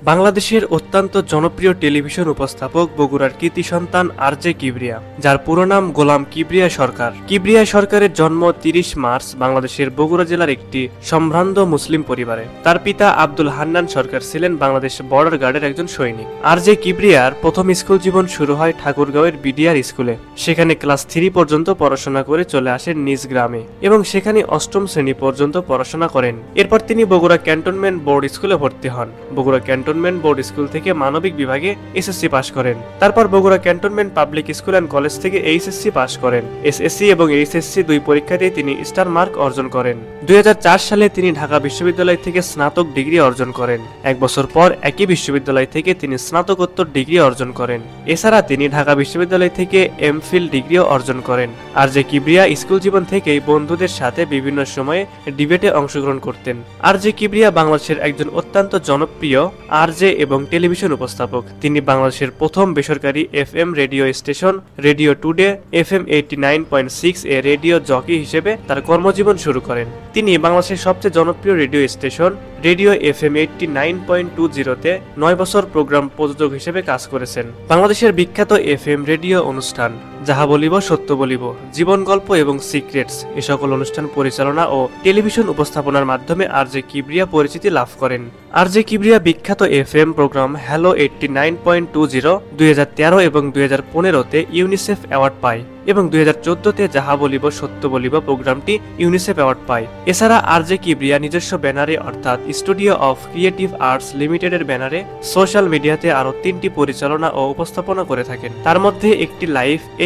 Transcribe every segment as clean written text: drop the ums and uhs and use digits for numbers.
বাংলাদেশের অত্যন্ত জনপ্রিয় টেলিভিশন উপস্থাপক বগুড়ার কৃতি সন্তান আরজে কিবরিয়া, যার পুরো নাম গোলাম কিবরিয়া সরকার। কিবরিয়া সরকারের জন্ম ৩০ মার্চ বাংলাদেশের বগুড়া জেলার একটি সম্ভ্রান্ত মুসলিম পরিবারে। তার পিতা আব্দুল হান্নান সরকার ছিলেন বাংলাদেশ বর্ডার গার্ডের একজন সৈনিক। আরজে কিবরিয়ার প্রথম স্কুল জীবন শুরু হয় ঠাকুরগাঁওয়ের বিডিআর স্কুলে। সেখানে ক্লাস 3 পর্যন্ত পড়াশোনা করে চলে আসেন নিজ গ্রামে এবং সেখানে 8ম শ্রেণী পর্যন্ত পড়াশোনা করেন। এরপর তিনি বগুড়া ক্যান্টনমেন্ট বোর্ড স্কুলে ভর্তি হন। বগুড়া ক্যান্টনমেন্ট বোর্ড স্কুল থেকে মানবিক বিভাগে এসএসসি পাশ করেন। তারপর Bogura cantonment public school and college থেকে এইচএসসি পাশ করেন। এসএসসি এবং এইচএসসি দুই পরীক্ষাতেই তিনি স্টার মার্ক অর্জন করেন। 2004 সালে তিনি ঢাকা বিশ্ববিদ্যালয় থেকে স্নাতক ডিগ্রি অর্জন করেন। এক বছর পর একই বিশ্ববিদ্যালয় থেকে তিনি স্নাতকোত্তর ডিগ্রি অর্জন করেন। এছাড়া তিনি ঢাকা বিশ্ববিদ্যালয় থেকে এমফিল ডিগ্রিও অর্জন করেন। আরজে কিবরিয়া স্কুল জীবন থেকেই বন্ধুদের সাথে বিভিন্ন সময়ে ডিবেটে অংশগ্রহণ করতেন। আরজে কিবরিয়া বাংলাদেশের একজন অত্যন্ত জনপ্রিয় আরজে এবং টেলিভিশন উপস্থাপক। তিনি বাংলাদেশের প্রথম বেসরকারি FM radio station radio today FM 89.6 এ রেডিও জকি হিসেবে তার কর্মজীবন শুরু করেন। তিনি বাংলাদেশের সবচেয়ে জনপ্রিয় রেডিও স্টেশন রেডিও FM 89.20 তে 9 বছর প্রোগ্রাম প্রযোজক হিসেবে কাজ করেছেন। বাংলাদেশের বিখ্যাত FM রেডিও অনুষ্ঠান যাহা বলিব সত্য বলিব, জীবন গল্প এবং সিক্রেটস এ সকল অনুষ্ঠান পরিচালনা ও টেলিভিশন উপস্থাপনার মাধ্যমে আরজে কিবরিয়া পরিচিতি লাভ করেন। আরজে কিবরিয়া বিখ্যাত FM প্রোগ্রাম হ্যালো 89.20 2013 এবং 2015 তে ইউনিসেফ অ্যাওয়ার্ড পায় এবং 2014 তে যাহা বলিব সত্য বলিব প্রোগ্রামটি ইউনিসেফ অ্যাওয়ার্ড পায়। এছাড়া আরজে কিবরিয়া নিজস্ব ব্যানারে অর্থাৎ স্টুডিও অফ ক্রিয়েটিভ আর্টস লিমিটেডের ব্যানারে সোশ্যাল মিডিয়াতে আরো 3টি পরিচালনা ও উপস্থাপনা করে থাকেন। তার মধ্যে একটি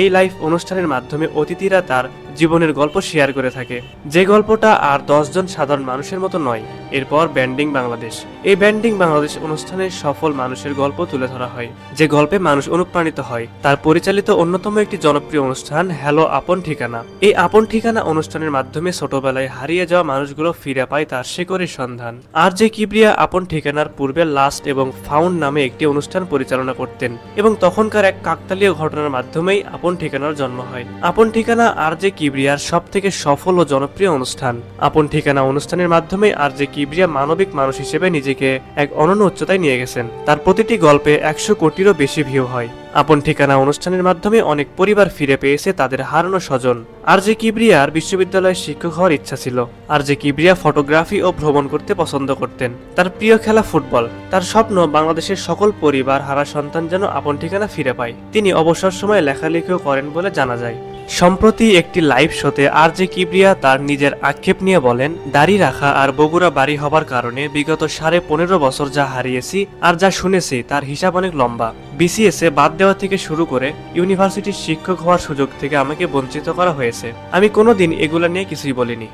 এই লাইভ অনুষ্ঠানের মাধ্যমে অতিথিরা তার জীবনের গল্প শেয়ার করে থাকে, যে গল্পটা আর 10 জন সাধারণ মানুষের মতো নয়। এরপর ব্যান্ডিং বাংলাদেশ, এই ব্যান্ডিং বাংলাদেশ অনুষ্ঠানে সফল মানুষের গল্প তুলে ধরা হয়, যে গল্পে মানুষ অনুপ্রাণিত হয়। তার পরিচালিত অন্যতম একটি জনপ্রিয় অনুষ্ঠান হ্যালো আপন ঠিকানা। এই আপন ঠিকানা অনুষ্ঠানের মাধ্যমে ছোটবেলায় হারিয়ে যাওয়া মানুষগুলো ফিরে পায় তার শেকড়ের সন্ধান। আরজে কিবরিয়া আপন ঠিকানার পূর্বে লাস্ট এবং ফাউন্ড নামে একটি অনুষ্ঠান পরিচালনা করতেন এবং তখনকার এক কাকতালীয় ঘটনার মাধ্যমেই আপন ঠিকানার জন্ম হয়। আপন ঠিকানা আরজে কিবরিয়ার সব থেকে সফল ও জনপ্রিয় অনুষ্ঠান। আপন ঠিকানা অনুষ্ঠানের মাধ্যমে আরজে কিবরিয়া মানবিক মানুষ হিসেবে নিজেকে এক অনন্য উচ্চতায় নিয়ে গেছেন। তার প্রতিটি গল্পে 100 কোটিরও বেশি ভিউ হয়। আপন ঠিকানা অনুষ্ঠানের মাধ্যমে অনেক পরিবার ফিরে পেয়েছে তাদের হারানো স্বজন। আরজে কিবরিয়ার বিশ্ববিদ্যালয়ে শিক্ষক হওয়ার ইচ্ছা ছিল। আরজে কিবরিয়া ফটোগ্রাফি ও ভ্রমণ করতে পছন্দ করতেন। তার প্রিয় খেলা ফুটবল। তার স্বপ্ন বাংলাদেশের সকল পরিবার হারা সন্তান যেন আপন ঠিকানা ফিরে পায়। তিনি অবসর সময়ে লেখালেখিও করেন বলে জানা যায়। সম্প্রতি একটি লাইভ শোতে আরজে কিবরিয়া তার নিজের আক্ষেপ নিয়ে বলেন, দাড়ি রাখা আর বগুড়া বাড়ি হবার কারণে বিগত 15.5 বছর যা হারিয়েছি আর যা শুনেছি তার হিসাব অনেক লম্বা। বিসিএসে বাদ দেওয়া থেকে শুরু করে ইউনিভার্সিটির শিক্ষক হওয়ার সুযোগ থেকে আমাকে বঞ্চিত করা হয়েছে। আমি কোনোদিন এগুলা নিয়ে কিছুই বলিনি।